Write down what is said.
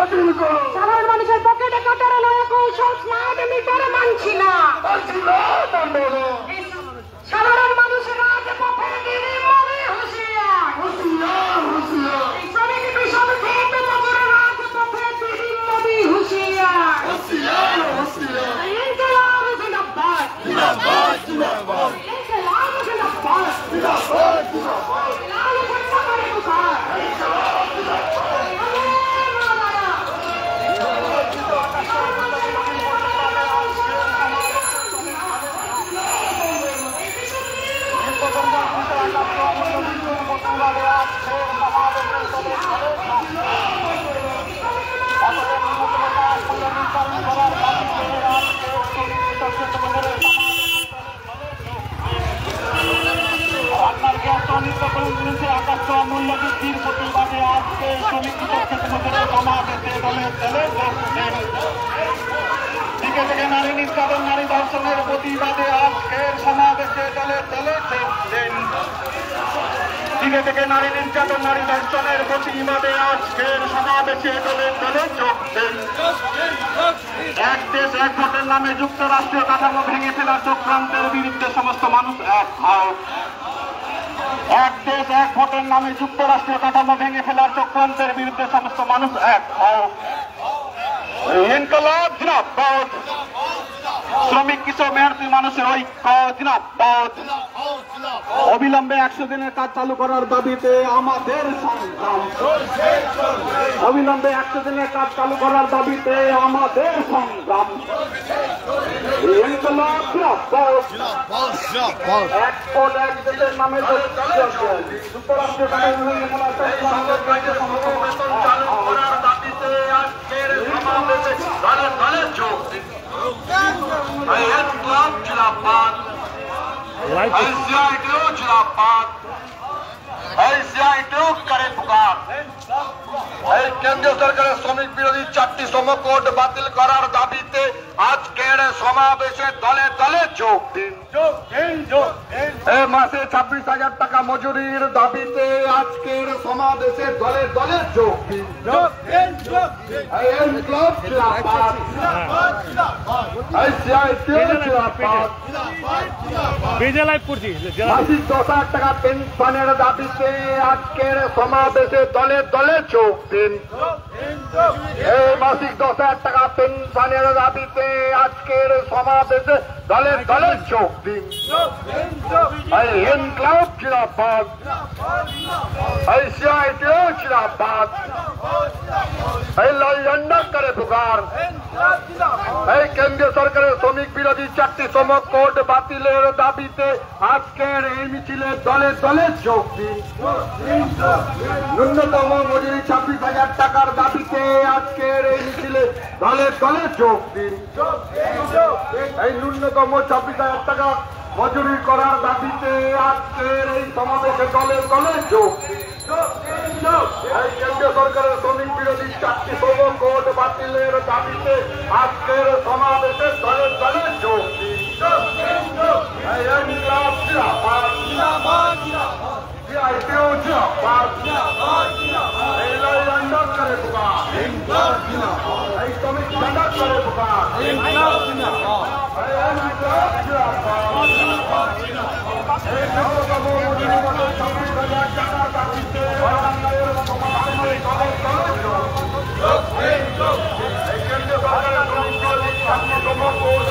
বাতিল করো। সাধারণ মানুষের পকেটে কাটার নয়া কৌশল স্মার্ট মিটার মানছি না। সাধারণ মানুষের রাজপথে দিদিমণি হুঁশিয়ার। এই শ্রমিক বিষম থেকে বছরের রাজপথে দিদিমণি হুঁশিয়ার। ইনকিলাব জিন্দাবাদ। ইনকিলাব জিন্দাবাদ। লাল ঝান্ডা করে পুকার। আকাশ মূল্য বৃদ্ধির প্রতিবাদে আজকে শ্রমিক ক্ষেত্রে সমাবেশে দলে দলে দিকে থেকে নারী নির্যাতন নারী ধর্ষণের প্রতিবাদে আজকের সমাবেশে দলে দলে যোগ দেন। দিকে থেকে নারী নির্যাতন নারী ধর্ষণের প্রতিবাদে আজকের সমাবেশে দলে দলে যোগ দেন। এক দেশ এক ভোটের নামে যুক্তরাষ্ট্রীয় কাঠামো ভেঙে ফেলার চক্রান্তের বিরুদ্ধে সমস্ত মানুষ এক হও। এক দেশ এক ভোটের নামে যুক্তরাষ্ট্রীয় কাঠামো ভেঙে ফেলার চক্রান্তের বিরুদ্ধে সমস্ত মানুষ এক হও। ইনকিলাব জিন্দাবাদ। শ্রমিক কৃষক মেহনতি মানুষের ঐক্য জিন্দাবাদ। অবিলম্বে 100 দিনের কাজ চালু করার দাবিতে আমাদের সংগ্রাম। অবিলম্বে 100 দিনের কাজ চালু করার দাবিতে আমাদের সংগ্রাম। ইনকিলাব জিন্দাবাদ। এক ভোট এক দেশের নামে যুক্তরাষ্ট্রীয় চালু করার দাবিতে আজকের সমাবেশে দলে দলে যোগ দিন। ইনকিলাব জিন্দাবাদ। ICITO जिंदाबाद। ICITO करे पुकार। এই কেন্দ্রীয় সরকারের শ্রমিক বিরোধী 4টি শ্রম কোড বাতিল করার দাবিতে আজকের সমাবেশে দলে দলে যোগ দিন। এই মাসে 26,000 টাকা মজুরির দাবিতে আজকের সমাবেশে দলে দলে যোগ দিন। ইনকিলাব জিন্দাবাদ। ICITO জিন্দাবাদ। মাসিক 10,000 টাকা পেনশনের দাবিতে আজকের সমাবেশে দলে দলে যোগ দিন। এই মাসিক 10,000 টাকা পেনশনের দাবিতে আজকের সমাবেশে দলে দলে যোগ দিন। ইনকিলাব জিন্দাবাদ। ICITO জিন্দাবাদ। লাল ঝান্ডা করে পুকার। এই কেন্দ্রীয় সরকারের শ্রমিক বিরোধী 4টি শ্রম কোড বাতিলের দাবিতে আজকের এই মিছিলে দলে দলে যোগ দিন। ন্যূনতম মজুরি 26,000 টাকার দাবিতে আজকের এই মিছিলে দলে দলে যোগ দিন। এই ন্যূনতম 26,000 টাকা মজুরি করার দাবিতে আজকের এই সমাবেশে দলে দলে যোগ দিন। এই কেন্দ্রীয় সরকারের শ্রমিক বিরোধী 4টি শ্রম কোড বাতিলের দাবিতে আজকের সমাবেশে দলে দলে যোগ দিন। ইনকিলাব জিন্দাবাদ। ICITO জিন্দাবাদ। এই লাল ঝান্ডা করে পুকার। এই শ্রমিক ঝান্ডা করে পুকার। ইনকিলাব জিন্দাবাদ। এই ন্যূনতম মজুরি 26,000 টাকা দাবিতে এই কেন্দ্রীয় সরকারের শ্রমিক বিরোধী 4টি শ্রম কোড